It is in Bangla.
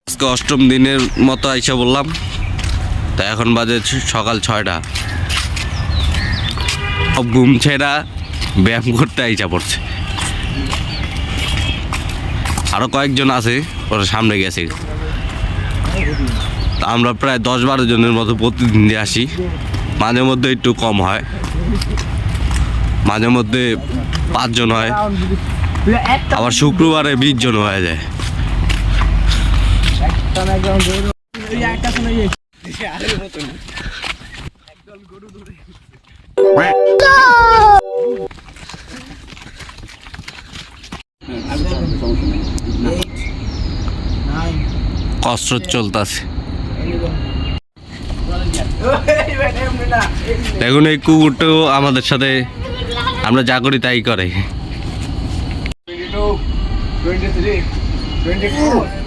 আজকে অষ্টম দিনের মতো আইসা বললাম, তা এখন বাজে সকাল 6টা। ঘুম ছেড়া ব্যায়াম করতে আইসা পড়ছে। আরও কয়েকজন আছে, ওরা সামনে গেছে। আমরা প্রায় 10-12 জনের মতো প্রতিদিন দিয়ে আসি। মাঝে মধ্যে একটু কম হয়, মাঝে মধ্যে 5 জন হয়, আবার শুক্রবারে 20 জন হয়ে যায়। কসরত চলতেছে। দেখুন এই কুকুরটাও আমাদের সাথে আমরা যা করি তাই করে। 22, 23, 24